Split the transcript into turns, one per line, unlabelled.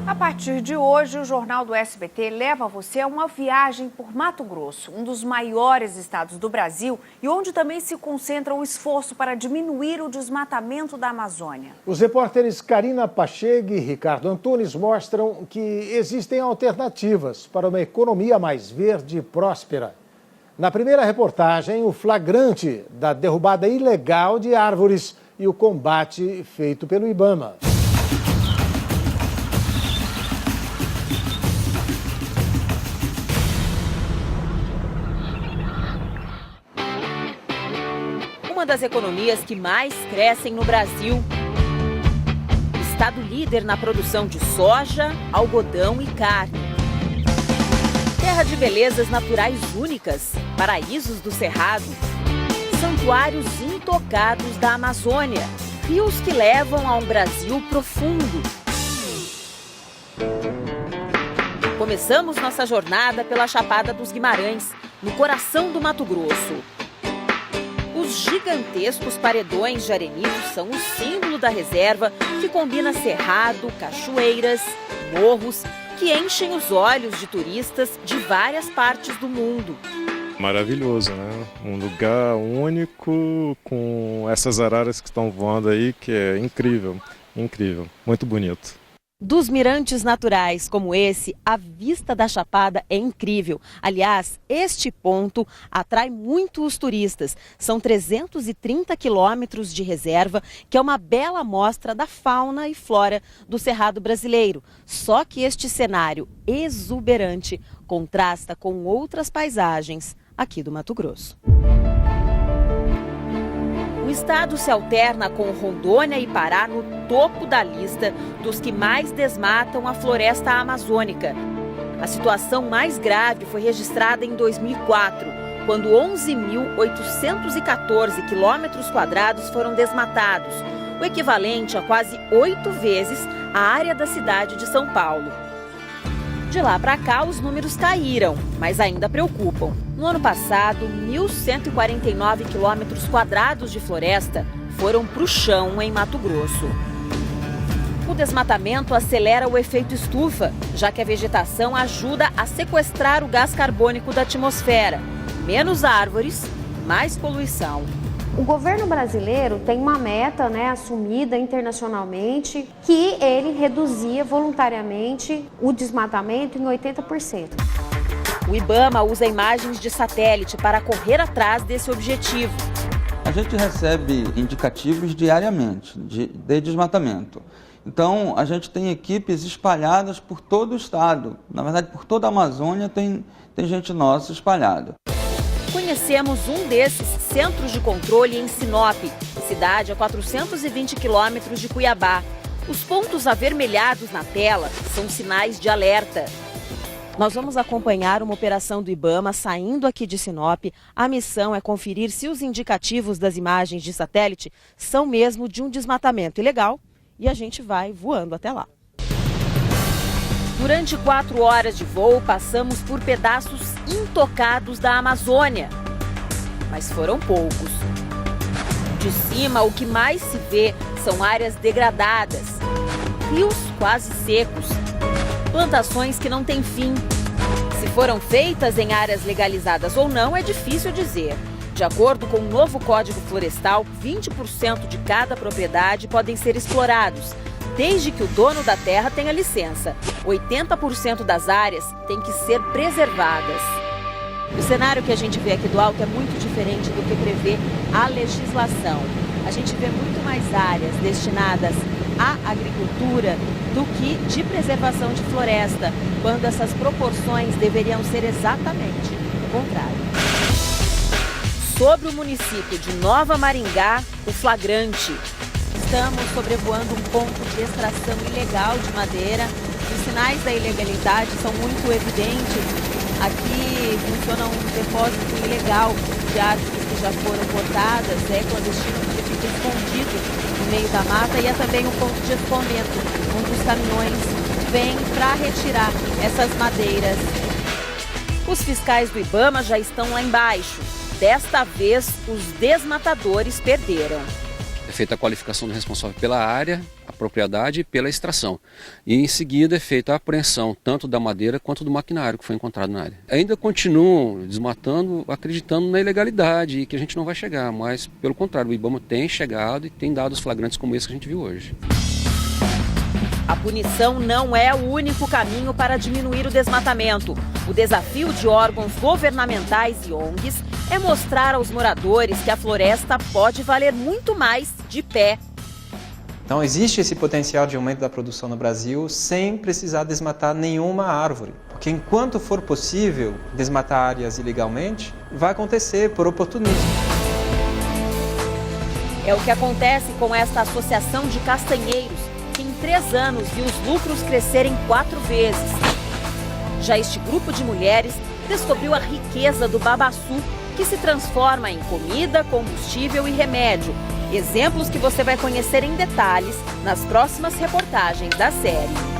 A partir de hoje, o Jornal do SBT leva você a uma viagem por Mato Grosso, um dos maiores estados do Brasil e onde também se concentra o esforço para diminuir o desmatamento da Amazônia.
Os repórteres Karina Pacheg e Ricardo Antunes mostram que existem alternativas para uma economia mais verde e próspera. Na primeira reportagem, o flagrante da derrubada ilegal de árvores e o combate feito pelo IBAMA.
Uma das economias que mais crescem no Brasil. Estado líder na produção de soja, algodão e carne. Terra de belezas naturais únicas, paraísos do Cerrado. Santuários intocados da Amazônia. Rios que levam a um Brasil profundo. Começamos nossa jornada pela Chapada dos Guimarães, no coração do Mato Grosso. Os gigantescos paredões de arenito são o símbolo da reserva, que combina cerrado, cachoeiras, morros, que enchem os olhos de turistas de várias partes do mundo.
Maravilhoso, né? Um lugar único, com essas araras que estão voando aí, que é incrível, incrível, muito bonito.
Dos mirantes naturais como esse, a vista da Chapada é incrível. Aliás, este ponto atrai muito os turistas. São 330 quilômetros de reserva, que é uma bela amostra da fauna e flora do Cerrado brasileiro. Só que este cenário exuberante contrasta com outras paisagens aqui do Mato Grosso. O estado se alterna com Rondônia e Pará no topo da lista dos que mais desmatam a floresta amazônica. A situação mais grave foi registrada em 2004, quando 11.814 quilômetros quadrados foram desmatados, o equivalente a quase 8 vezes a área da cidade de São Paulo. De lá para cá, os números caíram, mas ainda preocupam. No ano passado, 1.149 quilômetros quadrados de floresta foram para o chão em Mato Grosso. O desmatamento acelera o efeito estufa, já que a vegetação ajuda a sequestrar o gás carbônico da atmosfera. Menos árvores, mais poluição.
O governo brasileiro tem uma meta, assumida internacionalmente, que ele reduzia voluntariamente o desmatamento em 80%.
O IBAMA usa imagens de satélite para correr atrás desse objetivo.
A gente recebe indicativos diariamente de desmatamento. Então, a gente tem equipes espalhadas por todo o estado. Na verdade, por toda a Amazônia tem gente nossa espalhada.
Conhecemos um desses centros de controle em Sinop, cidade a 420 quilômetros de Cuiabá. Os pontos avermelhados na tela são sinais de alerta. Nós vamos acompanhar uma operação do IBAMA saindo aqui de Sinop. A missão é conferir se os indicativos das imagens de satélite são mesmo de um desmatamento ilegal e a gente vai voando até lá. Durante 4 horas de voo, passamos por pedaços intocados da Amazônia. Mas foram poucos. De cima, o que mais se vê são áreas degradadas, rios quase secos, plantações que não têm fim. Se foram feitas em áreas legalizadas ou não, é difícil dizer. De acordo com o novo Código Florestal, 20% de cada propriedade podem ser explorados, desde que o dono da terra tenha licença. 80% das áreas têm que ser preservadas. O cenário que a gente vê aqui do alto é muito diferente do que prevê a legislação. A gente vê muito mais áreas destinadas à agricultura do que de preservação de floresta, quando essas proporções deveriam ser exatamente o contrário. Sobre o município de Nova Maringá, o flagrante. Estamos sobrevoando um ponto de extração ilegal de madeira. Os sinais da ilegalidade são muito evidentes. Aqui funciona um depósito ilegal de árvores que já foram cortadas, clandestino, que fica escondido no meio da mata, e é também um ponto de escoamento, onde os caminhões vêm para retirar essas madeiras. Os fiscais do IBAMA já estão lá embaixo. Desta vez, os desmatadores perderam.
É feita a qualificação do responsável pela área, a propriedade e pela extração. E em seguida é feita a apreensão tanto da madeira quanto do maquinário que foi encontrado na área. Ainda continuam desmatando, acreditando na ilegalidade e que a gente não vai chegar, mas pelo contrário, o IBAMA tem chegado e tem dado os flagrantes como esse que a gente viu hoje.
A punição não é o único caminho para diminuir o desmatamento. O desafio de órgãos governamentais e ONGs é mostrar aos moradores que a floresta pode valer muito mais de pé.
Então existe esse potencial de aumento da produção no Brasil sem precisar desmatar nenhuma árvore. Porque enquanto for possível desmatar áreas ilegalmente, vai acontecer por oportunismo.
É o que acontece com esta associação de castanheiros, que em 3 anos viu os lucros crescerem 4 vezes. Já este grupo de mulheres descobriu a riqueza do babaçu, que se transforma em comida, combustível e remédio. Exemplos que você vai conhecer em detalhes nas próximas reportagens da série.